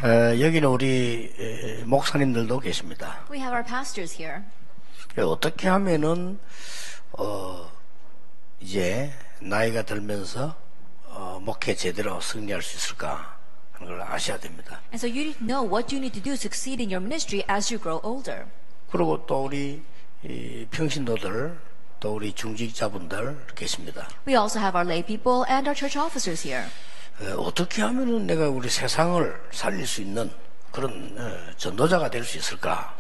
여기는 우리 목사님들도 계십니다. We have our pastors here. 어떻게 하면은 이제 나이가 들면서 목회 제대로 승리할 수 있을까 하는 걸 아셔야 됩니다. And so you need to know what you need to do to succeed in your ministry as you grow older. 그리고 또 우리 평신도들 또 우리 중직자분들 계십니다. We also have our lay people and our church officers here. 어떻게 하면은 내가 우리 세상을 살릴 수 있는 그런 전도자가 될 수 있을까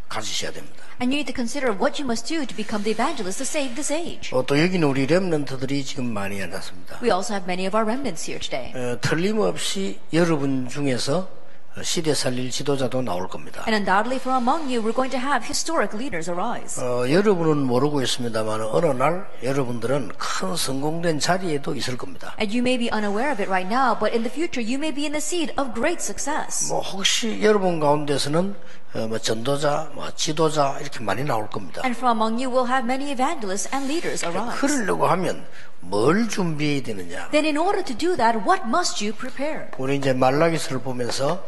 가지셔야 됩니다. And you need to consider what you must do to become the evangelist to save this age. 또 여기는 우리 렘넌트들이 지금 많이 앉았습니다. We also have many of our remnants here today. 틀림없이 여러분 중에서 시대 살릴 지도자도 나올 겁니다. And undoubtedly from among you we're going to have historic leaders arise. 여러분은 모르고 있습니다만 어느 날 여러분들은 큰 성공된 자리에도 있을 겁니다. And you may be unaware of it right now, but in the future you may be in the seed of great success. 혹시 여러분 가운데서는 전도자, 지도자 이렇게 많이 나올 겁니다. And from among you will have many evangelists and leaders arise. 그러려고 하면 뭘 준비해야 되느냐? Then in order to do that, what must you prepare? 우리 이제 말라기서를 보면서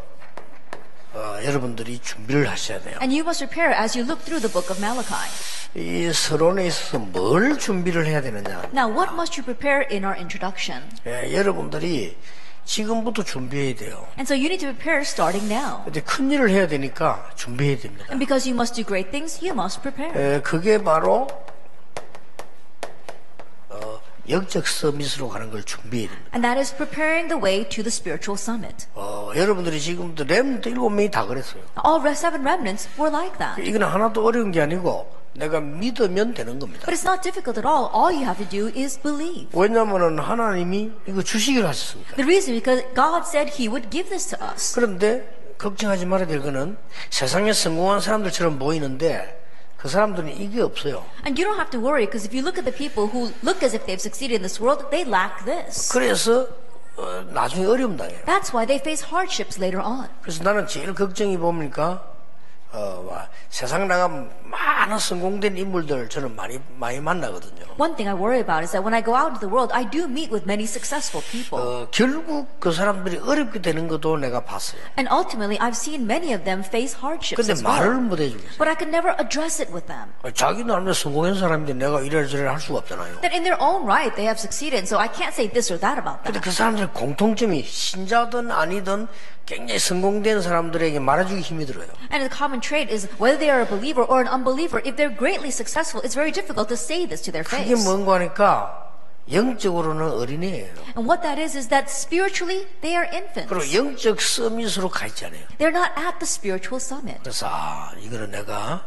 여러분들이 준비를 하셔야 돼요. And you must prepare as you look through the book of Malachi. 이 서론에 있어서 뭘 준비를 해야 되느냐? Now, what must you prepare in our introduction? 여러분들이 지금부터 준비해야 돼요. And so you need to prepare starting now. 근데 큰 일을 해야 되니까 준비해야 됩니다. And because you must do great things, you must prepare. 그게 바로 영적 서밋으로 가는 걸 준비해야 됩니다. And that is preparing the way to the spiritual summit. 여러분들이 지금부터 렘넌트 7명이 다 그랬어요. All 7 remnants were like that. 이건 하나도 어려운 게 아니고 내가 믿으면 되는 겁니다. But it's not difficult at all. All you have to do is believe. 왜냐하면 하나님이 이거 주시기로 하셨습니다. The reason is because God said He would give this to us. 그런데 걱정하지 말아야 될 거는 세상에 성공한 사람들처럼 보이는데 그 사람들은 이게 없어요. And you don't have to worry because if you look at the people who look as if they've succeeded in this world, they lack this. 그래서 나중에 어려움 당해요. That's why they face hardships later on. 그래서 나는 제일 걱정이 뭡니까? 세상 나가면 많은 성공된 인물들 저는 많이 만나거든요. One thing I worry about is that when I go out into the world, I do meet with many successful people. 결국 그 사람들이 어렵게 되는 것도 내가 봤어요. And ultimately, I've seen many of them face hardships 근데 as 말을 well. 못 해주겠어요. But I could never address it with them. 자기 나름대로 성공한 사람인데 내가 이래저래 할 수가 없잖아요. That in their own right, they have succeeded, so I can't say this or that about 근데 them. 그 사람들의 공통점이 신자든 아니든 굉장히 성공된 사람들에게 말해주기 힘이 들어요. And the common trait is whether they are a believer or an unbeliever, if they're greatly successful, it's very difficult to say this to their 그게 face. 뭔가 하니까 영적으로는 어린애예요. And what that is that spiritually, they are infants. 그리고 영적 서밋으로 가 있잖아요. They're not at the spiritual summit. 그래서 이거는 내가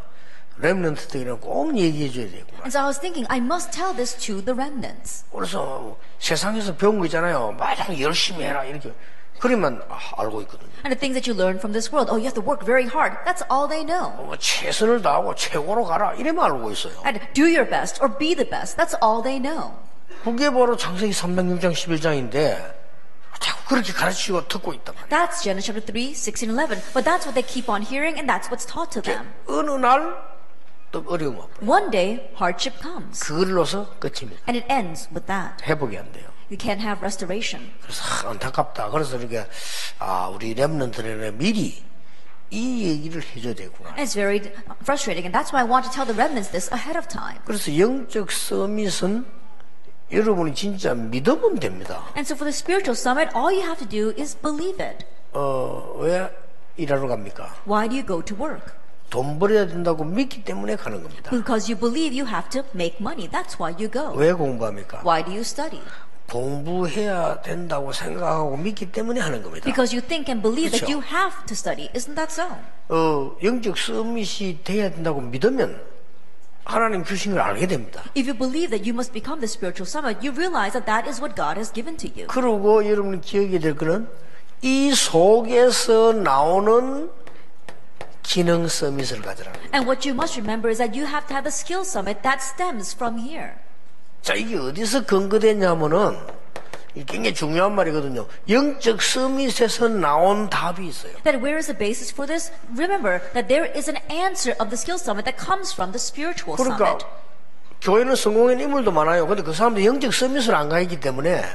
렘넌트들이랑 꼭 얘기해 줘야 되구나. And so I was thinking, I must tell this to the remnants. 그래서 세상에서 배운 거 있잖아요. 마냥 열심히 해라 이렇게. 그러면 알고 있거든요. And the things that you learn from this world, oh, you have to work very hard. That's all they know. 최선을 다하고 최고로 가라 이래만 알고 있어요. And do your best or be the best. That's all they know. 그게 바로 창세기 306장 11장인데 자꾸 그렇게 가르치고 듣고 있단 말이에요. That's Genesis chapter 3, 16 and 11. But that's what they keep on hearing and that's what's taught to them. 어느 날 또 어려움 와요. One day, hardship comes. 그걸로서 끝입니다. And it ends with that. 회복이 안 돼요. You can't have restoration. 그래서 안타깝다. 그래서 이렇게 우리 렘넌트들에게 미리 이 얘기를 해줘야 되구나. And it's very frustrating. And that's why I want to tell the remnants this ahead of time. 그래서 영적 서밋은 여러분이 진짜 믿으면 됩니다. And so for the spiritual summit, all you have to do is believe it. 왜 일하러 갑니까? Why do you go to work? 돈 벌어야 된다고 믿기 때문에 가는 겁니다. Because you believe you have to make money. That's why you go. 왜 공부합니까? Why do you study? 공부해야 된다고 생각하고 믿기 때문에 하는 겁니다. Because you think and believe that 그렇죠? you have to study. Isn't that so? 영적 서밋이 돼야 된다고 믿으면 하나님 주신 걸 알게 됩니다. If you believe that you must become the spiritual summit, you realize that that is what God has given to you. 그리고 여러분이 기억해야 될 거는 이 속에서 나오는 기능 서밋을 가져라. And what you must remember is that you have to have the skill summit that stems from here. 자, 이게 어디서 근거됐냐면은 이게 굉장히 중요한 말이거든요. 영적 서밋에서 나온 답이 있어요. That where is the basis for this? Remember that there is an answer of the skill summit that comes from the spiritual 그러니까 summit. 교회는 성공한 인물도 많아요. 근데 그 사람들 영적 서밋을 안 가 있기 때문에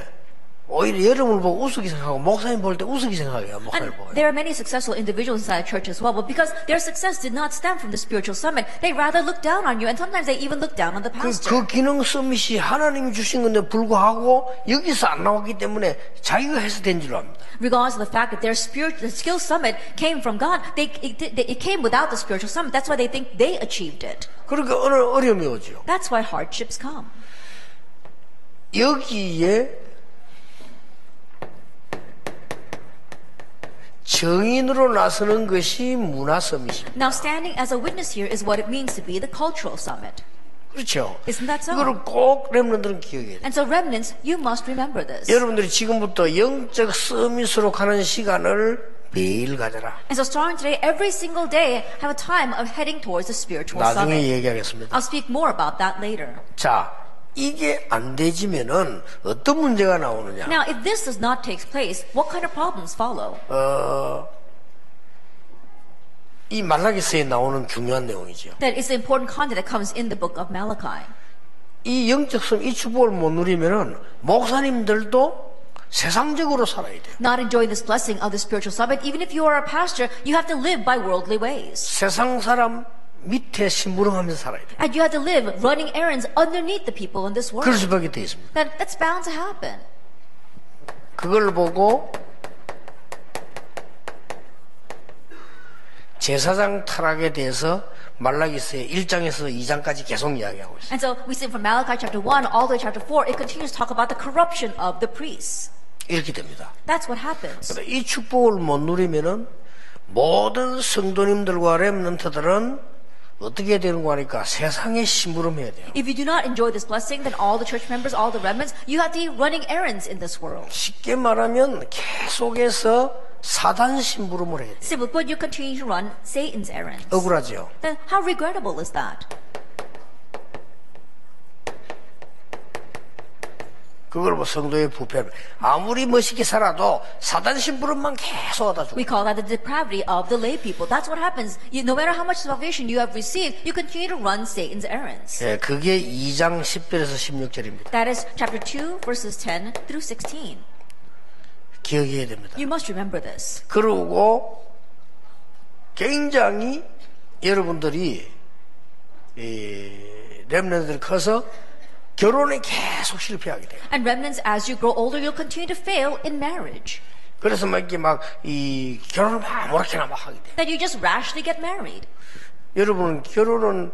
오히려 여러분을 보고 우습게 생각하고 목사님 볼 때 우습게 생각해요. 목사님 And 보고. there are many successful individuals inside the church as well, but because their success did not stem from the spiritual summit, they rather look down on you, and sometimes they even look down on the pastor. 그 기능 서밋이 하나님이 주신 건데 불구하고 여기서 안 나왔기 때문에 자기가 해서 된 줄 압니다. Regardless of the fact that their the skill summit came from God, it came without the spiritual summit. That's why they think they achieved it. 그러니까 어려움이 오죠. That's why hardships come. 여기에 정인으로 나서는 것이 문화 서밋입니다. Now, standing as a witness here is what it means to be the cultural summit. 그렇죠. Isn't that so? 이거를 꼭 렘넌트들은 기억해야 돼요. And so, remnants, you must remember this. 여러분들이 지금부터 영적 서밋으로 가는 시간을 매일 가져라. And so, starting today, every single day, have a time of heading towards the spiritual 나중에 summit. 얘기하겠습니다. I'll speak more about that later. 자, 이게 안 되지면은 어떤 문제가 나오느냐? Now, if this does not take place, what kind of problems follow? 이 말라기서에 나오는 중요한 내용이죠. That is the important content that comes in the book of Malachi. 이 영적 이 축복을 못 누리면은 목사님들도 세상적으로 살아야 돼요. Not enjoying this blessing of the spiritual summit, even if you are a pastor, you have to live by worldly ways. 세상 사람 밑에 심부름하면서 살아야 돼요. And you have to live running errands underneath the people in this world. 그럴 수밖에 돼 있습니다. That's bound to happen. 그걸 보고 제사장 타락에 대해서 말라기서의 1장에서 2장까지 계속 이야기하고 있어요. And so we see from Malachi chapter 1 all the way to chapter 4, it continues to talk about the corruption of the priests. 이렇게 됩니다. That's what happens. 이 축복을 못 누리면은 모든 성도님들과 렘넌트들은 어떻게 되는 거 하니까 세상에 심부름해야 돼요. If you do not enjoy this blessing, then all the church members, all the remnants, you have to be running errands in this world. 쉽게 말하면 계속해서 사단 심부름을 해야 돼요. Simply put, you continue to run Satan's errands. 억울하죠. Then how regrettable is that? 그걸 뭐 성도의 부패. 아무리 멋있게 살아도 사단 심부름만 계속 하다 죽어. We call that the depravity of the lay people. That's what happens. No matter how much salvation you have received, you continue to run Satan's errands. 예, 그게 2장 10절에서 16절입니다. That is chapter 2, verses 10 through 16. 기억해야 됩니다. You must remember this. 그리고 굉장히 여러분들이 렘넌트들이 커서 결혼에 계속 실패하게 돼요. And remnants, as you grow older, you'll continue to fail in marriage. 그래서 막 이렇게 이 결혼을 막 아무렇게나 막 하게 돼요. That you just rashly get married. 여러분 결혼은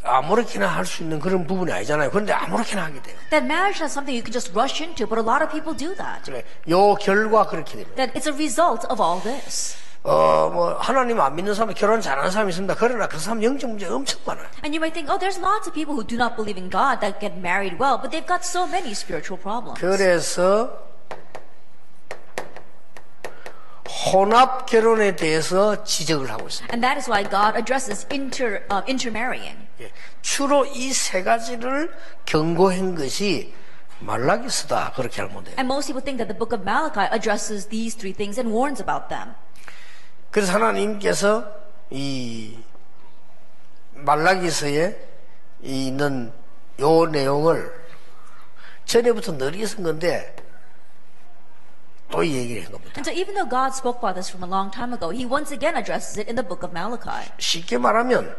아무렇게나 할 수 있는 그런 부분이 아니잖아요. 그런데 아무렇게나 하게 돼요. That marriage is not something you can just rush into, but a lot of people do that. 그래, 요 결과 그렇게 됩니다. That it's a result of all this. 뭐 하나님 안 믿는 사람, 결혼 잘하는 사람이 있습니다. 그러나 그 사람 영적 문제 엄청 많아요. And you might think, oh, there's lots of people who do not believe in God that get married well, but they've got so many spiritual problems. 그래서 혼합 결혼에 대해서 지적을 하고 있습니다. And that is why God addresses intermarrying. 예, 주로 이 세 가지를 경고한 것이 말라기서다 그렇게 알면 돼요. And most people think that the book of Malachi addresses these three things and warns about them. 그래서 하나님께서 이 말라기서에 있는 요 내용을 전에부터 늘 있은 건데 또 얘기를 한 겁니다. And so even though God spoke about this from a long time ago, He once again addresses it in the book of Malachi. 쉽게 말하면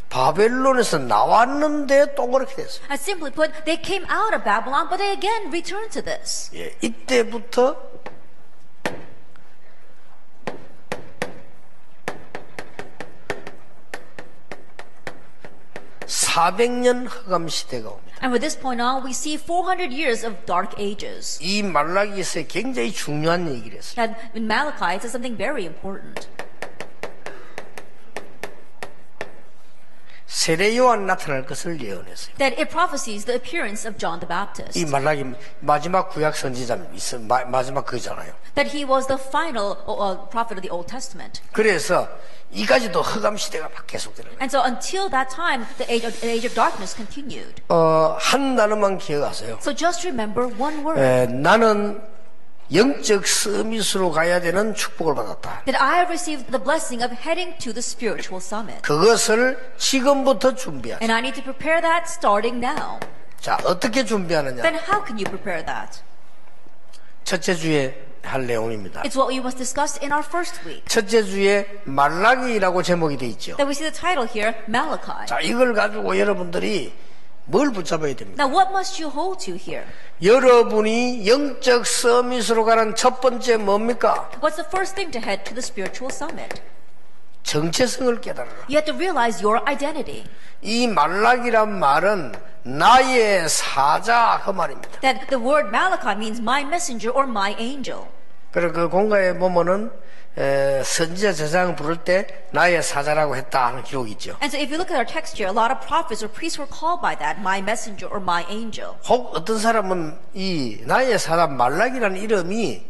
바벨론에서 나왔는데 또 그렇게 됐어요. And simply put, they came out of Babylon, but they again returned to this. 예, 이때부터 400년 흑암 시대가 옵니다. And from this point on, we see 400 years of dark ages. 이 말라기서에 굉장히 중요한 얘기를 했어요. And in Malachi, it says something very important. 세례 요한 나타날 것을 예언했어요. That it prophesies the appearance of John the Baptist. 이 말라기 마지막 구약 선지자 마지막 그잖아요. That he was the final prophet of the Old Testament. 그래서 이까지도 흑암 시대가 막 계속되는 거예요. And so until that time, the age of darkness continued. 한 단어만 기억하세요. So just remember one word. 나는 영적 서밋으로 가야 되는 축복을 받았다. That I have received the blessing of heading to the spiritual summit. 그것을 지금부터 준비하세요. And I need to prepare that starting now. 자, 어떻게 준비하느냐? Then how can you prepare that? 첫째 주에 할 내용입니다. It's what we must discuss in our first week. 첫째 주에 말라기라고 제목이 돼 있죠. That we see the title here, Malachi. 자, 이걸 가지고 여러분들이 뭘 붙잡아야 됩니까? Now what must you hold to here? 여러분이 영적 서밋으로 가는 첫 번째 뭡니까? What's the first thing to head to the spiritual summit? 정체성을 깨달아라. You have to realize your identity. 이 말라기란 말은 나의 사자 그 말입니다. That the word Malachi means my messenger or my angel. 그리고 그 공가에 보면은 선지자 제사장 부를 때 나의 사자라고 했다 하는 기록이 있죠. And so if you look at our text here, a lot of prophets or priests were called by that, my messenger or my angel. 혹 어떤 사람은 이 나의 사자 말라기라는 이름이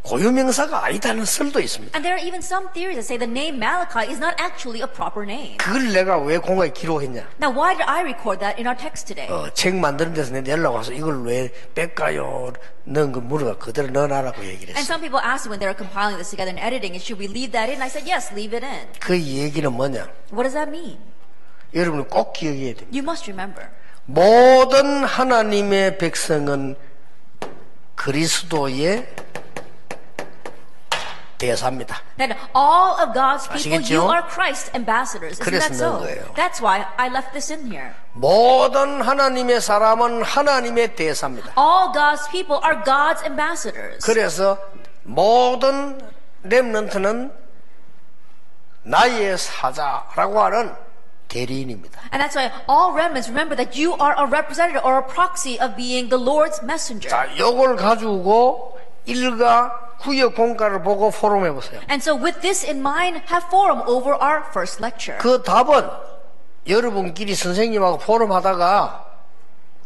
고유명사가 아니다는 설도 있습니다. And there are even some theories that say the name Malachi is not actually a proper name. 그걸 내가 왜 공가에 기록했냐? Now why did I record that in our text today? 책 만드는 데서 내가 연락 와서 이걸 왜 뺄까요? 넣은 거 물어가 그대로 넣어놔라고 얘기를 And 했어. some people asked me when they were compiling this together and editing it, should we leave that in? I said, yes, leave it in. 그 얘기는 뭐냐? What does that mean? 여러분이 꼭 기억해야 됩니다. You must remember. 모든 하나님의 백성은 그리스도의 대사입니다. That all of God's people, 아시겠죠? you are Christ ambassadors. Isn't 그래서 that 넣은 so? 거예요. That's why I left this in here. 모든 하나님의 사람은 하나님의 대사입니다. All God's people are God's ambassadors. 그래서 모든 렘넌트는 나의 사자라고 하는 대리인입니다. And that's why all remnants remember that you are a representative or a proxy of being the Lord's messenger. 자, 요걸 가지고 일가 구역 공과를 보고 포럼해 보세요. And so with this in mind, have forum over our first lecture. 그 답은 여러분끼리 선생님하고 포럼하다가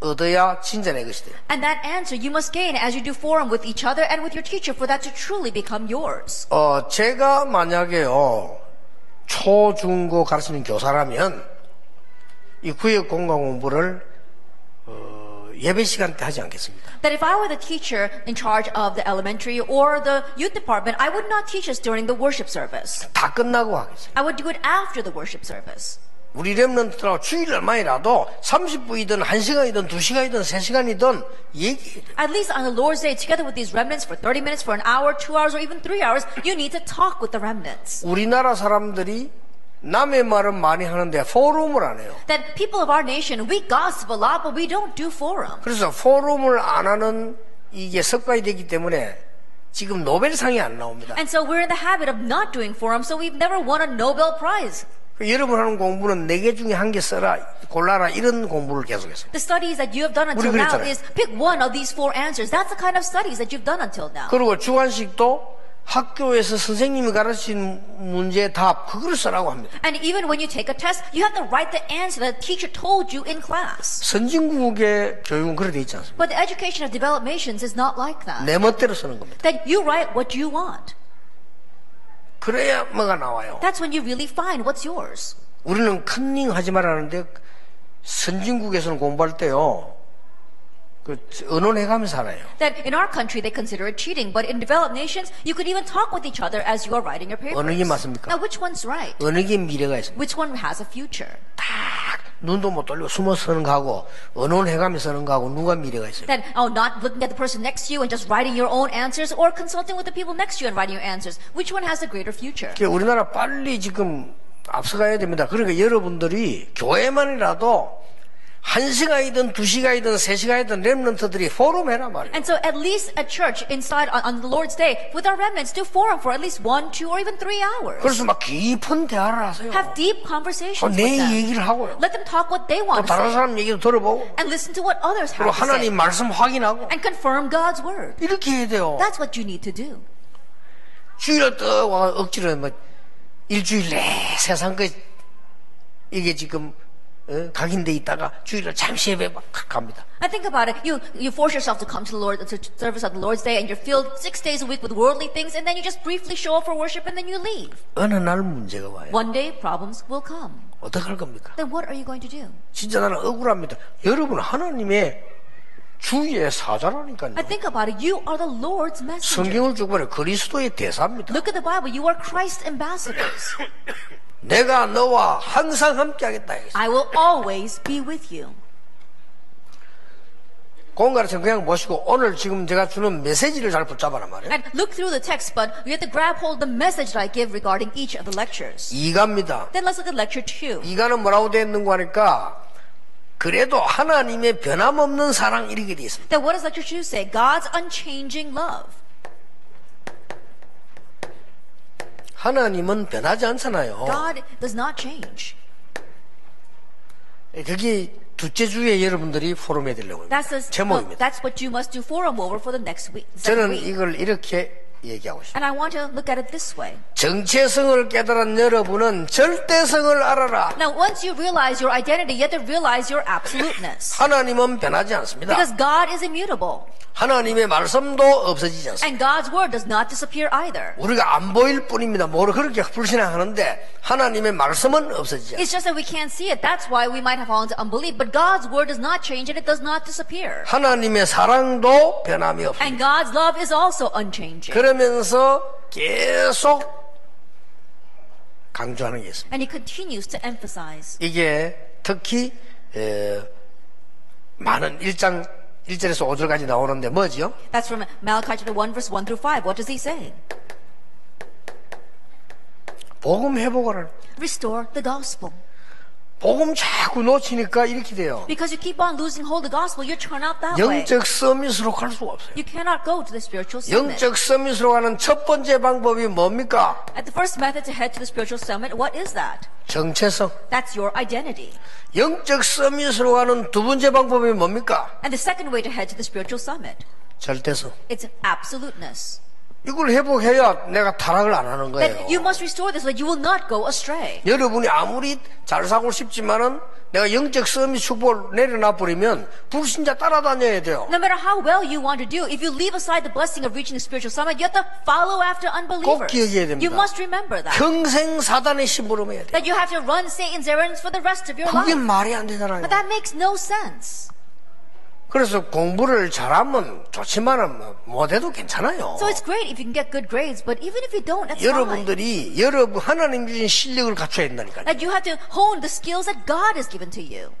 얻어야 진짜 내 것이 돼요. And that answer you must gain as you do forum with each other and with your teacher for that to truly become yours. 제가 만약에요 초, 중, 고 가르치는 교사라면 이 구역 공과 공부를 예배 시간 때 하지 않겠습니다. That if I were the teacher in charge of the elementary or the youth department, I would not teach us during the worship service. 다 끝나고 하겠습니다. I would do it after the worship service. 우리 렘넌트라고 주일날만이라도 30분이든 1시간이든 2시간이든 3시간이든 얘기해야 돼요. At least on the Lord's Day, together with these remnants for 30 minutes, for an hour, 2 hours, or even 3 hours, you need to talk with the remnants. 우리나라 사람들이 남의 말은 많이 하는데 포럼을 안 해요. That people of our nation, we gossip a lot, but we don't do forum. 그래서 포럼을 안 하는 이게 습관이 되기 때문에 지금 노벨상이 안 나옵니다. And so we're in the habit of not doing forum, so we've never won a Nobel Prize. 여러분 하는 공부는 4개 중에 1개 써라, 골라라 이런 공부를 계속했어요. The studies that you have done until 우리 now 그랬잖아요. is pick one of these 4 answers. That's the kind of studies that you've done until now. 그리고 주관식도 학교에서 선생님이 가르친 문제의 답 그걸 쓰라고 합니다. And even when you take a test, you have to write the answer that the teacher told you in class. 선진국의 교육은 그렇게 돼 있지 않습니까? But the education of developed nations is not like that. 내 멋대로 쓰는 겁니다. That you write what you want. 그래야 뭐가 나와요. That's when you really find what's yours. 우리는 컨닝 하지 말라는데 선진국에서는 공부할 때요 그 의논해가면서 살아요. That in our country they consider it cheating, but in developed nations you could even talk with each other as you are writing your papers. 어느 게 맞습니까? Now which one's right? 어느 게 미래가 있습니까? Which one has a future? 딱 눈도 못 돌리고 숨어 서는 거하고 의논해가면서 서는 거하고 누가 미래가 있어요? That not looking at the person next to you and just writing your own answers, or consulting with the people next to you and writing your answers. Which one has a greater future? 우리나라 빨리 지금 앞서가야 됩니다. 그러니까 여러분들이 교회만이라도 1시간이든 2시간이든 3시간이든 렘넌트들이 포럼 해라 말이에요. And so at least at church, inside on the Lord's Day, with our remnants, do forum for at least 1, 2, or even 3 hours. 그래서 막 깊은 대화를 하세요. Have deep conversations 내 with them. 얘기를 하고요. Let them talk what they 또 want to 다른 say. 사람 얘기도 들어보고 And listen to what others 그리고 have to say. 하나님 말씀 확인하고 And confirm God's word. 이렇게 해야 돼요. That's what you need to do. 주일에 떡 와 억지로 뭐 일주일 내 세상 그 이게 지금 각인돼 있다가 주일에 잠시 예배 막 갑니다. And think about it. You force yourself to come to the Lord, to service on the Lord's Day, and you're filled 6 days a week with worldly things, and then you just briefly show up for worship, and then you leave. 어느 날 문제가 와요. One day, problems will come. 어떻게 할 겁니까? Then what are you going to do? 진짜 나는 억울합니다. 여러분 하나님의 주의 사자라니까요. I think about it. You are the Lord's messenger. 성경을 쭉 보면 그리스도의 대사입니다. Look at the Bible. You are Christ's ambassadors. 내가 너와 항상 함께하겠다. I will always be with you. 공간에서 그냥 보시고 오늘 지금 제가 주는 메시지를 잘 붙잡아란 말이에요. And look through the text, but we have to grab hold of the message that I give regarding each of the lectures. 2가입니다. Then let's look at lecture 2. 2가는 뭐라고 되어 있는가 하니까 그래도 하나님의 변함없는 사랑 이렇게 되어 있습니다. Then what does lecture 2 say? God's unchanging love. 하나님은 변하지 않잖아요. God does not change. 그게 둘째 주에 여러분들이 포럼에 되려고 합니다. 제목입니다. That's what you must do forum over for the next week. 저는 이걸 이렇게 얘기하고 싶습니다. And I want to look at it this way. 정체성을 깨달은 여러분은 절대성을 알아라. Now, once you realize your identity, you have to realize your absoluteness. 하나님은 변하지 않습니다. Because God is immutable. 하나님의 말씀도 없어지지 않습니다. And God's word does not disappear either. 우리가 안 보일 뿐입니다. 뭐를 그렇게 불신앙하는데 하나님의 말씀은 없어지지 않습니다. It's just that we can't see it. That's why we might have fallen into unbelief. But God's word does not change and it does not disappear. 하나님의 사랑도 변함이 없습니다. And God's love is also unchanging. 그러면서 계속 강조하는 게 있습니다. And he continues to emphasize. 이게 특히 많은 1장 1절에서 5절까지 나오는데 뭐죠? That's from Malachi chapter 1 verse 1 through 5. What does he say? 복음 회복을 Restore the gospel. 복음 자꾸 놓치니까 이렇게 돼요. Because you keep on losing hold of the gospel, you turn out that way. 영적 서밋으로 갈 수가 없어요. You cannot go to the spiritual summit. 영적 서밋으로 가는 첫 번째 방법이 뭡니까? At the first method to head to the spiritual summit, what is that? 정체성. That's your identity. 영적 서밋으로 가는 두 번째 방법이 뭡니까? And the second way to head to the spiritual summit, 절대성. it's absoluteness. 이걸 회복해야 내가 타락을 안 하는 거예요. That you must restore this so that you will not go astray. 여러분이 아무리 잘 살고 싶지만은 내가 영적 서밋 축복을 내려놔 버리면 불신자 따라다녀야 돼요. No matter how well you want to do, if you leave aside the blessing of reaching the spiritual summit, you have to follow after 꼭 unbelievers. 기억해야 됩니다. You must remember that. 평생 사단의 심부름해야 돼요. That you have to run Satan's errands for the rest of your 그게 life. 말이 안 되잖아요. But that makes no sense. 그래서 공부를 잘하면 좋지만은 못해도 괜찮아요. So it's great if you can get good grades, but even if you don't, that's fine. 여러분들이 여러분 하나님 주신 실력을 갖춰야 된다니까요. That you have to hone the skills that God has given to you.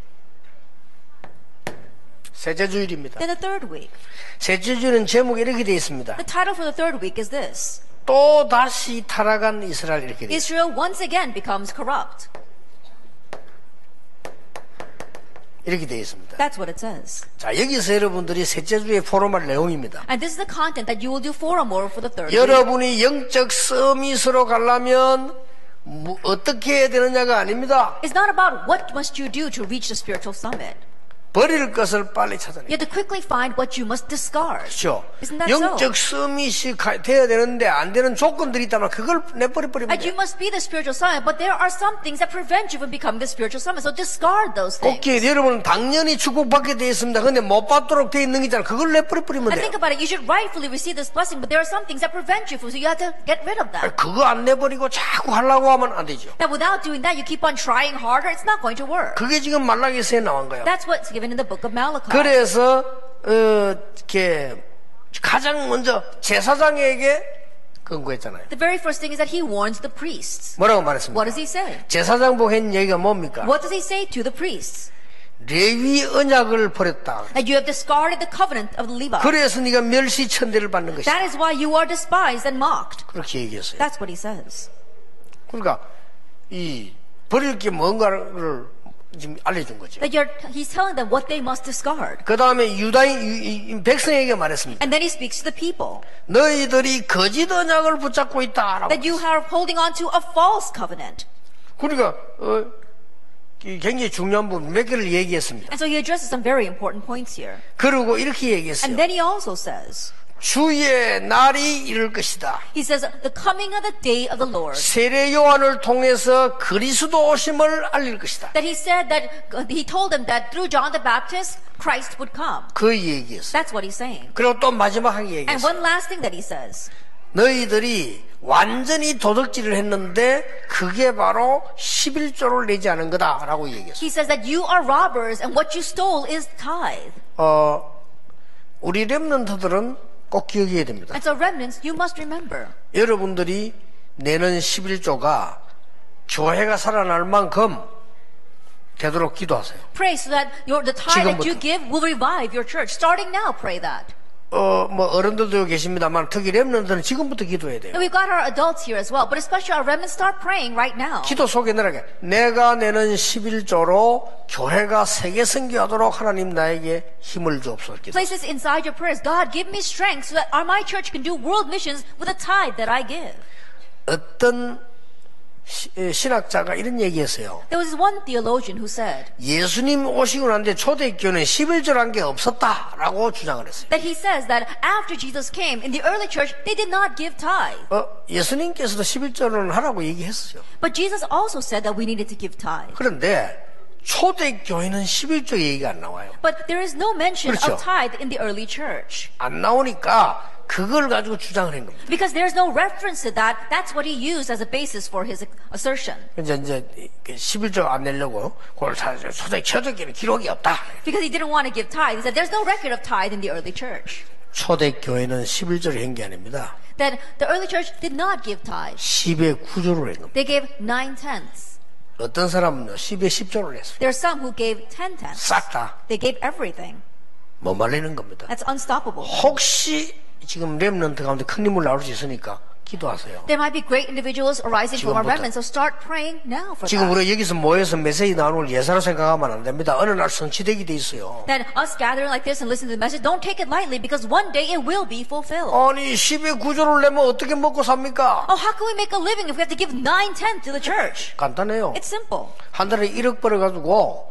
셋째 주일입니다. Then the third week. 셋째 주일은 제목이 이렇게 되어 있습니다. The title for the third week is this. 또 다시 타락한 이스라엘 이렇게 되어 있습니다. Israel once again becomes corrupt. 이렇게 되어 있습니다. That's what it says. 자, 여기서 여러분들이 셋째 주에 포럼할 내용입니다. And this is the content that you will do forum over for the third week. 여러분이 영적 서밋으로 가려면 어떻게 해야 되느냐가 아닙니다. It's not about what must you do to reach the spiritual summit. 버릴 것을 빨리 찾아내요. You have to quickly find what you must discard. 그렇죠. Isn't that 영적 so? 서밋이 돼야 되는데 안 되는 조건들이 있다면 그걸 내버려버리면 And 돼요. you must be the spiritual summit, but there are some things that prevent you from becoming the spiritual summit. So discard those things. 오케이, 여러분은 당연히 축복받게 되어 있습니다. 근데 못 받도록 되어 있는 게 있잖아요. 그걸 내버려버리면 And 돼요. think about it. You should rightfully receive this blessing, but there are some things that prevent you from. So you have to get rid of them. 그거 안 내버리고 자꾸 하려고 하면 안 되죠. Now, without doing that, you keep on trying harder. It's not going to work. 그게 지금 말라기서에 나온 거예요. That's what's given in the book of Malachi. 그래서 이렇게 가장 먼저 제사장에게 권고했잖아요. The very first thing is that he warns the priests. 뭐라고 What 말했습니까? does he say? 제사장복 했는 얘기가 뭡니까? What does he say to the priests? 레위 언약을 버렸다. That you have discarded the covenant of the Levites. 그래서 네가 멸시천대를 받는 것이다. That is why you are despised and mocked. 그렇게 얘기했어요. That's what he says. 그러니까 이 버릴 게 뭔가를 지금 알려준 거죠. That he's telling them what they must discard. 그 다음에 유다인 백성에게 말했습니다. And then he speaks to the people. 너희들이 거짓 언약을 붙잡고 있다라고. That you are holding on to a false covenant. 그러니까 굉장히 중요한 부분 몇 개를 얘기했습니다. And so he addresses some very important points here. 그리고 이렇게 얘기했어요. And then he also says, 주의 날이 이를 것이다. he says, the coming of the day of the Lord. 세례 요한을 통해서 그리스도 오심을 알릴 것이다. That he said that, he told them that through John the Baptist, Christ would come. 그 얘기했어요. That's what he's saying. 그리고 또 마지막에 And 얘기했어요. one last thing that he says, 너희들이 완전히 도둑질을 했는데 그게 바로 11조를 내지 않은 거다라고 얘기했어요. he says that you are robbers and what you stole is tithe. 우리 렘넌트들은 꼭 기억해야 됩니다. And so remnants, you must remember 여러분들이 내는 11조가 교회가 살아날 만큼 되도록 기도하세요. Pray so that the tithe that you 지금부터. give will revive your church. Starting now, pray that. 뭐 어른들도 계십니다만 특히 렘넌트는 지금부터 기도해야 돼요. And we've got our adults here as well, but especially our remnants, start praying right now. 기도 속에 내라게 내가 내는 11조로 교회가 세계 선교하도록 하나님 나에게 힘을 주옵소서. 기도. Place this inside your prayers. God, give me strength so that my church can do world missions with a tithe that I give. 어떤 신학자가 이런 얘기했어요. There was one theologian who said 예수님 오시고 난데 초대교회는 11조란 게 없었다라고 주장을 했어요. that he says that after Jesus came, in the early church, they did not give tithe. 예수님께서도 11조는 하라고 얘기했어요. But Jesus also said that we needed to give tithe. 그런데 초대교회는 11조 얘기가 안 나와요. But there is no mention 그렇죠. of tithe in the early church. 안 나오니까 그걸 가지고 주장을 한 겁니다. Because there's no reference to that, that's what he used as a basis for his assertion. 이제 11조 안 내려고 그걸 초대교회는 기록이 없다. Because he didn't want to give tithe. He said there's no record of tithe in the early church. 초대교회는 11조를 한 게 아닙니다. That the early church did not give tithe. 10의 9조를 한 겁니다. They gave 9/10. 어떤 사람은 10의 10조를 했어요. There are some who gave 10/10. 싹 다 They gave everything. 못 말리는 겁니다. That's unstoppable. 혹시 지금 렘넌트 가운데 큰 인물 나올 수 있으니까 기도하세요. There might be great individuals arising from our 지금부터. remnants, so start praying now for 지금 that. 우리가 여기서 모여서 메시지 나누는 걸 예사로 생각하면 안 됩니다. 어느 날 성취되게 돼 있어요. That us gathering like this and listening to the message, don't take it lightly because one day it will be fulfilled. 아니 10의 9조를 내면 어떻게 먹고 삽니까? Oh, how can we make a living if we have to give 9/10 to the church? 간단해요. It's simple. 한 달에 1억 벌어가지고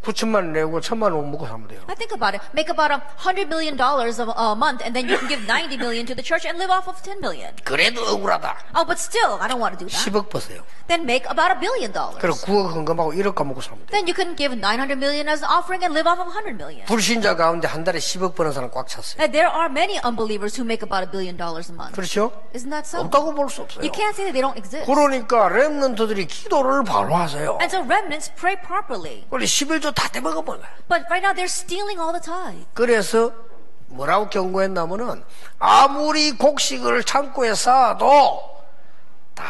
9천만 원 내고 1,000만 원 먹고 사면 돼요. I think about it. Make about $100 million a month, and then you can give $90 million to the church and live off of $10 million. 그래도 억울하다. Oh, but still, I don't want to do that. 10억 버세요. Then make about $1 billion. 그리고 9억 헌금하고 1억 까먹고 사면 돼요. Then you can give $900 million as an offering and live off of $100 million. 불신자 가운데 한 달에 10억 버는 사람 꽉 찼어요. And there are many unbelievers who make about $1 billion a month. 그렇죠? Isn't that so? 없다고 볼 수 없어요. You can't say that they don't exist. 그러니까 렘넌트들이 기도를 바로 하세요. And so remnants pray properly. 원래 11조 다 떼먹어버려요. But right now they're stealing all the tithe. 그래서 뭐라고 경고했냐면은 아무리 곡식을 창고에 쌓아도 다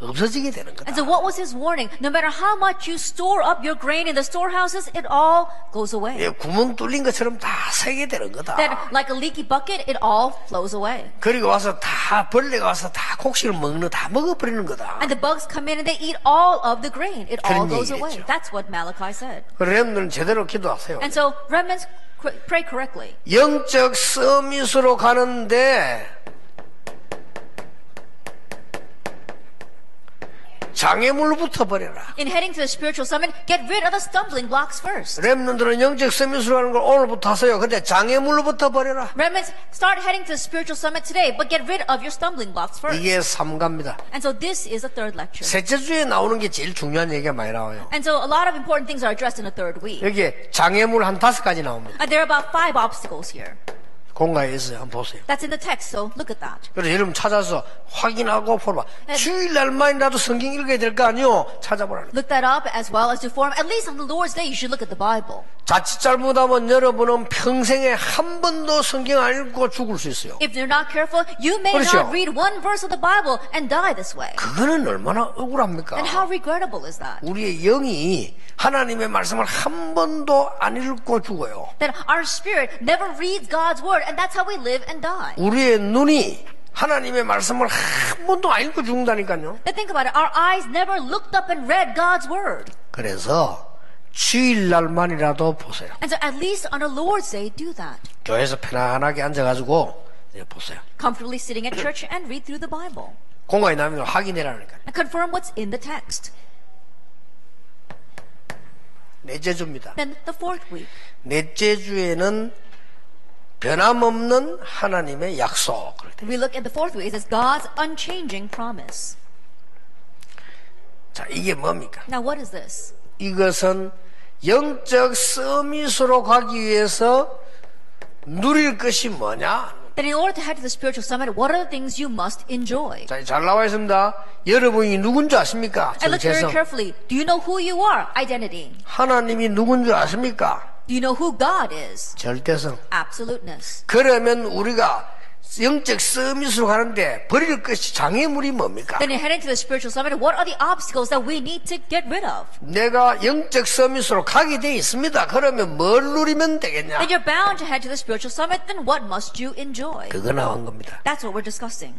없어지게 되는 거다. And so what was his warning? No matter how much you store up your grain in the storehouses, it all goes away. 예, 구멍 뚫린 것처럼 다 새게 되는 거다. That like a leaky bucket, it all flows away. 그리고 와서 다 벌레가 와서 다 곡식을 다 먹어버리는 거다. And the bugs come in and they eat all of the grain. It all 그런 goes 얘기겠죠. away. That's what Malachi said. 렘넌트는 제대로 기도하세요. And so remnants pray correctly. 영적 서밋으로 가는데 장애물부터 버려라. In heading to the spiritual summit, get rid of the stumbling blocks first. 렘넌트는 영적 서밋으로 가는 걸 오늘부터 하세요. 근데 장애물부터 버려라. Remnants, start heading to the spiritual summit today, but get rid of your stumbling blocks first. 이게 삼가입니다. And so this is a third lecture. 셋째 주에 나오는 게 제일 중요한 얘기가 많이 나와요. And so a lot of important things are addressed in the third week. 여기에 장애물 한 5가지 나옵니다. And there are about 5 obstacles here. 공가에 있어요. 한번 보세요. That's in the text, so look at that. 그래서 여러분 찾아서 확인하고 보라. 주일날만이라도 성경 읽어야 될 거 아니요? 찾아보라는 거예요. Look that up as well as to form. At least on the Lord's Day, you should look at the Bible. 자칫 잘못하면 여러분은 평생에 한 번도 성경 안 읽고 죽을 수 있어요. If you're not careful, you may 그렇죠. not read one verse of the Bible and die this way. 그거는 얼마나 억울합니까? And how regrettable is that? 우리의 영이 하나님의 말씀을 한 번도 안 읽고 죽어요. That our spirit never reads God's word, and that's how we live and die. 우리의 눈이 하나님의 말씀을 한 번도 안 읽고 죽는다니까요. Now think about it. Our eyes never looked up and read God's word. 그래서 주일날만이라도 보세요. And so at least on a Lord's Day, do that. 교회에서 편안하게 앉아가지고 이제 보세요. Comfortably sitting at church and read through the Bible. 공간에 나면 확인해라니까요. And confirm what's in the text. 넷째 주입니다. Then the fourth week. 넷째 주에는 변함없는 하나님의 약속. We look at the fourth week. It says God's unchanging promise. 자, 이게 뭡니까? Now what is this? 이것은 영적 서밋으로 가기 위해서 누릴 것이 뭐냐? That in order to head to the spiritual summit, what are the things you must enjoy? 자, 잘 나와 있습니다. 여러분이 누군지 아십니까? And look very 정체성. carefully. Do you know who you are? Identity. 하나님이 누군지 아십니까? Do you know who God is? 절대성. Absoluteness. 그러면 우리가 영적 서밋으로 가는데 버릴 것이 장애물이 뭡니까? Then heading to the spiritual summit, what are the obstacles that we need to get rid of? 내가 영적 서밋으로 가게 돼 있습니다. 그러면 뭘 누리면 되겠냐? Then you're bound to head to the spiritual summit, then what must you enjoy? 그거 나온 겁니다. That's what we're discussing.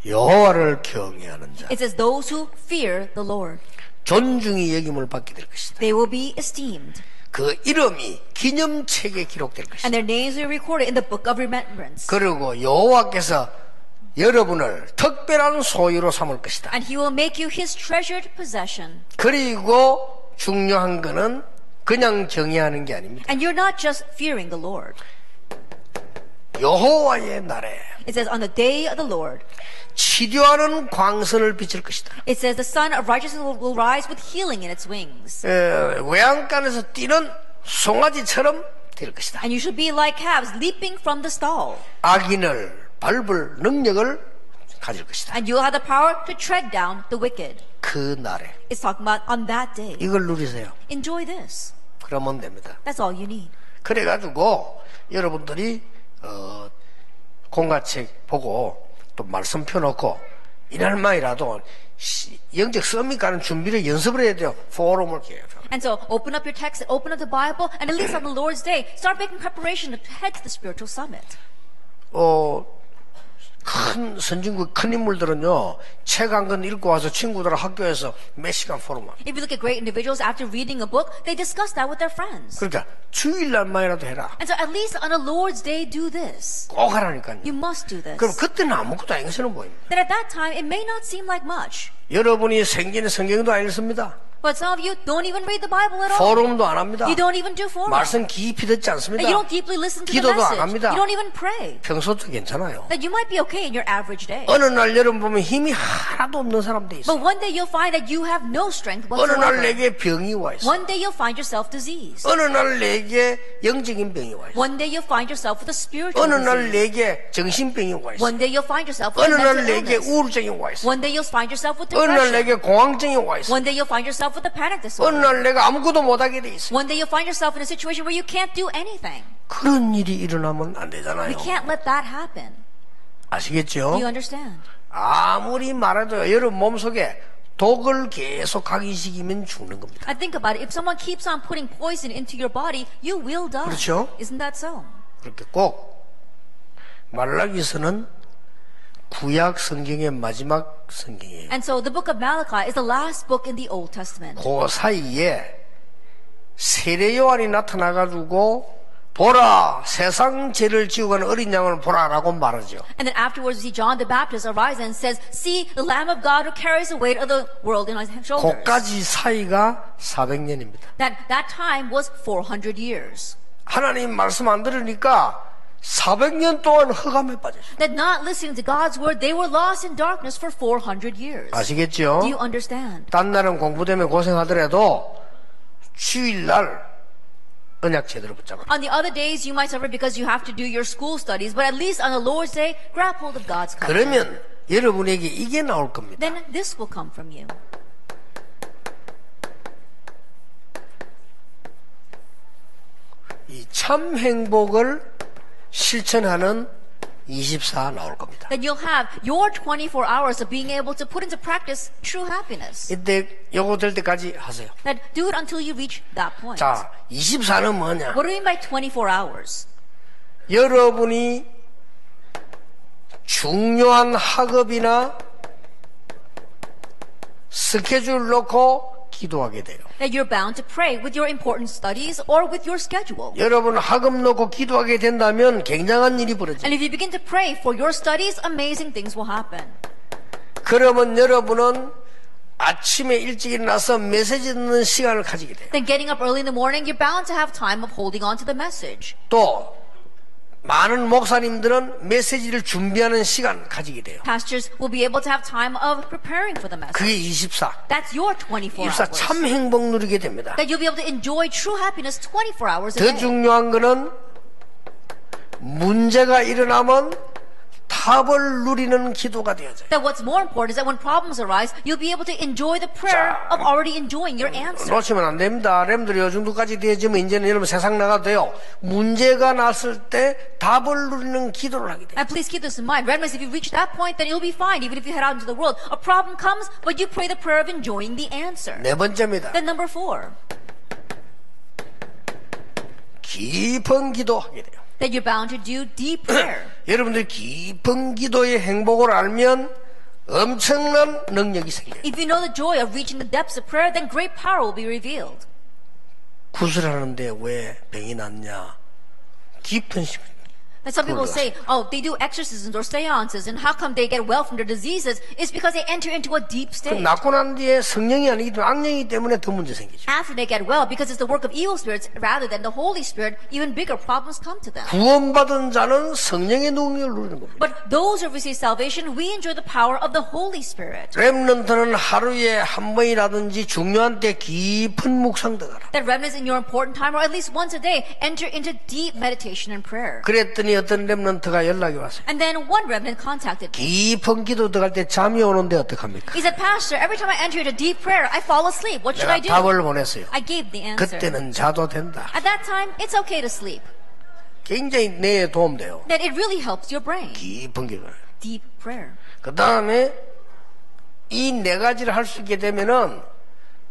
여호와를 경외하는 자, It says those who fear the Lord, 존중이 여김을 받게 될 것이다. they will be esteemed, 그 이름이 기념책에 기록될 것이다. and their names will be recorded in the book of remembrance. 그리고 여호와께서 여러분을 특별한 소유로 삼을 것이다. And he will make you his treasured possession. 그리고 중요한 거는 그냥 경외하는 게 아닙니다. And you're not just fearing the Lord. 여호와의 날에 It says on the day of the Lord, 치료하는 광선을 비칠 것이다. it says the sun of righteousness will rise with healing in its wings. 외양간에서 뛰는 송아지처럼 될 것이다. And you should be like calves leaping from the stall. 악인을 밟을 능력을 가질 것이다. And you'll have the power to tread down the wicked. 그 날에 It's talking about on that day. 이걸 누리세요. Enjoy this. 그러면 됩니다. That's all you need. 그래가지고 여러분들이 공과책 보고 또 말씀 펴놓고 이날만이라도 영적 서밋 가는 준비를 연습을 해야 돼요. 포럼을 기회해요. And so open up your text, open up the Bible, and at least on the Lord's day, start making preparation to head to the spiritual summit. 큰 선진국 큰 인물들은요 책 한 권 읽고 와서 친구들하고 학교에서 몇 시간 포럼합니다. If you look at great individuals, after reading a book, they discuss that with their friends. 그러니까 주일날만이라도 해라. And so at least on a Lord's day, do this. 꼭 하라니까요. You must do this. 그럼 그때는 아무것도 아닌 것처럼 보입니다. Then at that time, it may not seem like much. 여러분이 생기는 성경도 안 읽습니다. But some of you don't even read the Bible at all. 포럼도 안 합니다. You don't even do forum. 말씀 깊이 듣지 않습니다. And you don't deeply listen to the 기도도 안 message. 합니다. You don't even pray. 평소도 괜찮아요. That you might be okay in your average day. 어느 날 여러분 보면 힘이 하나도 없는 사람 돼 있어요. But one day you'll find that you have no strength 어느 날 whatsoever. 내게 병이 와 있어요. One day you'll find yourself diseased. 어느 날 내게 영적인 병이 와 있어요. One day you'll find yourself with a spiritual 어느 날 disease. 내게 정신병이 와 있어요. One day you'll find yourself with 어느 a 날 mental 내게 illness. 우울증이 와 있어요. One day you'll find yourself with 어느 날 depression. 내게 공황증이 와 있어요. One day you'll find yourself with a panic 어느 disorder. 날 내가 아무것도 못하게 돼 있어요. One day you'll find yourself in a situation where you can't do anything. 그런 일이 일어나면 안 되잖아요. We can't let that happen. 아시겠죠? Do you understand? 아무리 말해도 여러분 몸속에 독을 계속 각인시키면 죽는 겁니다. I think about it. If someone keeps on putting poison into your body, you will die. 그렇죠? Isn't that so? 그렇게 꼭 말라기서는 구약 성경의 마지막 성경이에요. And so the book of Malachi is the last book in the Old Testament. 그 사이에 세례 요한이 나타나가지고 보라 세상 죄를 지우고 가는 어린 양을 보라라고 말하죠. And then afterwards we see John the Baptist arise and says, see the Lamb of God who carries the weight of the world in his shoulders. 그까지 사이가 400년입니다. That time was 400 years. 하나님 말씀 안 들으니까 400년 동안 흑암에 빠졌어요. That not listening to God's word, they were lost in darkness for 400 years. 아시겠죠? Do you understand? 딴 날은 공부 때문에 고생하더라도 주일날 언약 제대로 붙잡아. On the other days you might suffer because you have to do your school studies, but at least on the Lord's day, grab hold of God's covenant. 그러면 여러분에게 이게 나올 겁니다. Then this will come from you. 이 참 행복을 실천하는 24 나올 겁니다. Then you'll have your 24 hours of being able to put into practice true happiness. 이때 요거 될 때까지 하세요. That do it until you reach that point. 자, 24는 뭐냐? What do you mean by 24 hours? 여러분이 중요한 학업이나 스케줄 놓고 기도하게 돼요. That you're bound to pray with your important studies or with your schedule. 여러분 학업 놓고 기도하게 된다면 굉장한 일이 벌어져요. And if you begin to pray for your studies, amazing things will happen. 그러면 여러분은 아침에 일찍 일어나서 메시지 듣는 시간을 가지게 돼요. Then getting up early in the morning, you're bound to have time of holding on to the message. 또 많은 목사님들은 메시지를 준비하는 시간 가지게 돼요. Pastors will be able to have time of preparing for the message. 그게 24. That's your 24 24 hours. 참 행복 누리게 됩니다. That you'll be able to enjoy true happiness 24 hours a 더 day. 중요한 거는 문제가 일어나면 답을 누리는 기도가 되어져요. That what's more important is that when problems arise, you'll be able to enjoy the prayer of already enjoying your answer. 놓치면 안 됩니다. 렘들이 요 정도까지 되어지면 이제는 여러분 세상 나가도 돼요. 문제가 났을 때 답을 누리는 기도를 하게 돼요. And please keep this in mind. Remnants, if you reach that point, then you'll be fine, even if you head out into the world. A problem comes, but you pray the prayer of enjoying the answer. 네 번째입니다. Then number 4, 깊은 기도하게 돼요. that you're bound to do deep prayer. 여러분들 깊은 기도의 행복을 알면 엄청난 능력이 생겨요. If you know the joy of reaching the depths of prayer, then great power will be revealed. 구슬하는데 왜 병이 났냐? 깊은 And some people say, oh, they do exorcisms or seances, and how come they get well from their diseases? It's because they enter into a deep state. 낳고 난 뒤에 성령이 아니기 때문에 악령이기 때문에 더 문제 생기죠. After they get well, because it's the work of evil spirits rather than the Holy Spirit, even bigger problems come to them. 구원받은 자는 성령의 능력을 누리는 겁니다. But those who receive salvation, we enjoy the power of the Holy Spirit. 렘넌트는 하루에 한 번이라든지 중요한 때 깊은 묵상 들어가라. That remnants in your important time, or at least once a day, enter into deep meditation and prayer. 그랬더니 어떤 렘넌트가 연락이 왔어요. And then one remnant contacted me. 깊은 기도 들어갈 때 잠이 오는데 어떡합니까? He said, Pastor, every time I enter into deep prayer, I fall asleep. What should I 내가 do? 답을 보냈어요. I gave the answer. 그때는 자도 된다. At that time, it's okay to sleep. 굉장히 뇌에 도움돼요. That it really helps your brain. 깊은 기도. Deep prayer. 그 다음에 이 네 가지를 할 수 있게 되면은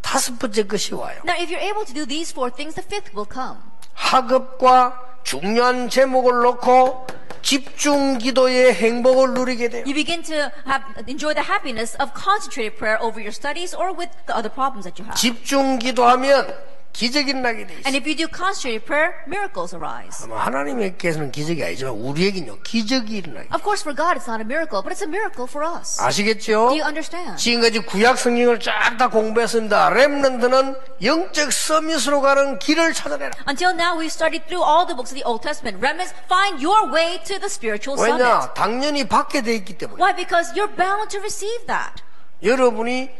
다섯 번째 것이 와요. Now, if you're able to do these 4 things, the 5th will come. 학업과 중요한 제목을 놓고 집중 기도의 행복을 누리게 돼요. You begin to enjoy the happiness of concentrated prayer over your studies or with the other problems that you have. 집중 기도하면 기적이 나게 돼 있어요. And if you do concentrated prayer, miracles arise. 하나님께서는 기적이 아니지만 우리에게는요 기적이 일어나요. Of course, for God, it's not a miracle, but it's a miracle for us. 아시겠죠? Do you understand? 지금까지 구약 성경을 쫙 다 공부했습니다. 렘넌트는 영적 서밋으로 가는 길을 찾아내라. Until now, we've studied through all the books of the Old Testament. Remnants, find your way to the spiritual summit. 왜냐? 당연히 받게 돼 있기 때문에. Why? Because you're bound to receive that. 여러분이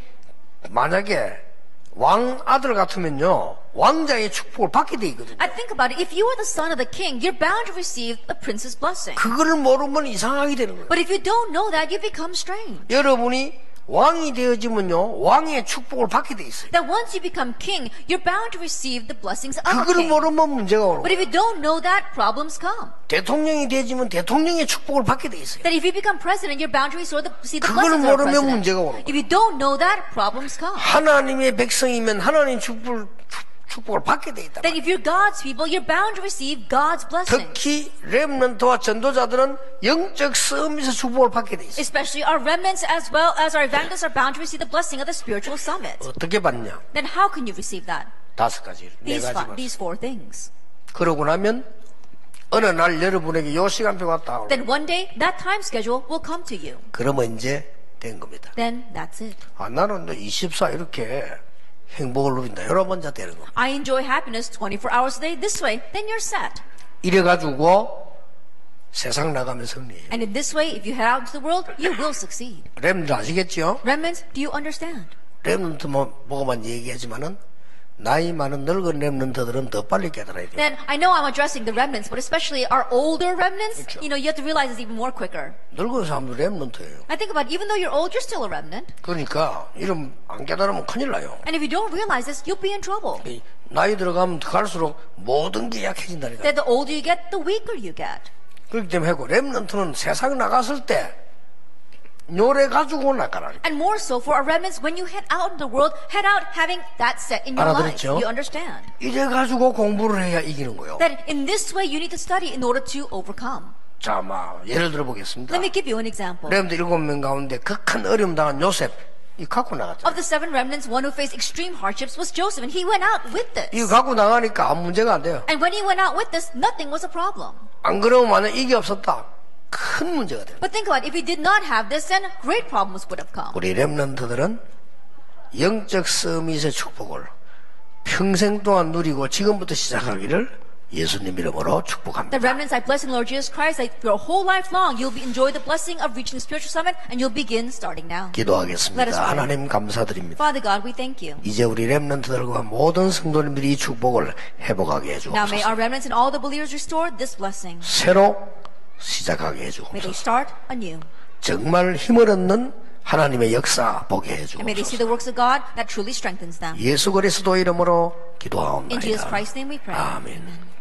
만약에 왕 아들 같으면요 왕자의 축복을 받게 돼 있거든요. I think about it. If you are the son of the king, you're bound to receive the prince's blessing. 그거를 모르면 이상하게 되는 거예요. But if you don't know that, you become strange. 여러분이 왕이 되어지면요 왕의 축복을 받게 돼 있어요. That once you become king, you're bound to receive the blessings of a 그거를 king. 모르면 문제가 오는 But 거예요. if you don't know that, problems come. 대통령이 되어지면 대통령의 축복을 받게 돼 있어요. That if you become president, you're bound to receive the 그걸 blessings of a 모르면 president. 문제가 오는 거예요. If you don't know that, problems come. 하나님의 백성이면 하나님 축복을 받게 돼 있다. That if you're God's people, you're bound to receive God's blessing. 특히 렘넌트와 전도자들은 영적 서밋의 축복을 받게 돼 있어요. Especially our remnants as well as our evangelists are bound to receive the blessing of the spiritual summit. 어떻게 받냐? Then how can you receive that? 다섯 가지, 네 가지 받았어요. These 4 things. 그러고 나면 어느 날 여러분에게 요 시간표가 딱 Then one day, that time schedule will come to you. 그러면 이제 된 겁니다. Then that's it. 아, 나는 24 이렇게 행복을 누린다. 여러 번째 되는 겁니다. I enjoy happiness 24 hours a day this way. Then you're set. 이래가지고 세상 나가면 승리해요. And in this way, if you head out into the world, you will succeed. 렘들 아시겠죠? Remnants, do you understand? 렘넌트 보고만 얘기하지만은 나이 많은 늙은 렘넌트들은 더 빨리 깨달아야 돼요. Then I know I'm addressing the remnants, but especially our older remnants, you have to realize it's even more quicker. 늙은 사람도 렘넌트예요. I think about it, even though you're old, you're still a remnant. 그러니까 이름 안 깨달으면 큰일 나요. And if you don't realize this, you'll be in trouble. 나이 들어가면 갈수록 모든 게 약해진다니까. That the older you get, the weaker you get. 그렇기 때문에 하고 렘넌트는 세상 나갔을 때 노래 가지고 나가라. And more so for our remnants, when you head out in the world, head out having that set in your life. 알아들었죠? You understand? 이래 가지고 공부를 해야 이기는 거예요. That in this way, you need to study in order to overcome. 자, 예를 들어 보겠습니다. Let me give you an example. 렘들 7명 가운데 극한 어려움 당한 요셉 이 갖고 나갔죠. Of the 7 remnants, one who faced extreme hardships was Joseph, and he went out with this. 이거 갖고 나가니까 아무 문제가 안 돼요. And when he went out with this, nothing was a problem. 안 그러면 만약 이게 없었다. 큰 문제가 돼요. But think about it, if he did not have this, then great problems would have come. 우리 렘넌트들은 영적 서밋의 축복을 평생 동안 누리고 지금부터 시작하기를 예수님 이름으로 축복합니다. The remnants I bless in Lord Jesus Christ, that your whole life long you'll enjoy the blessing of reaching the spiritual summit, and you'll begin starting now. 기도하겠습니다. Let us pray. 하나님 감사드립니다. Father God, we thank you. 이제 우리 렘넌트들과 모든 성도님들이 이 축복을 회복하게 Now may 해주옵소서. our remnants and all the believers restore this blessing. 새로 시작하게 May they 해주옵소서. start anew. 정말 힘을 얻는 하나님의 역사 보게 And may they see 해주옵소서. the works of God that truly strengthens them. 예수 그리스도 이름으로 In Jesus 기도하옵나이다. Christ's name we pray. 아멘.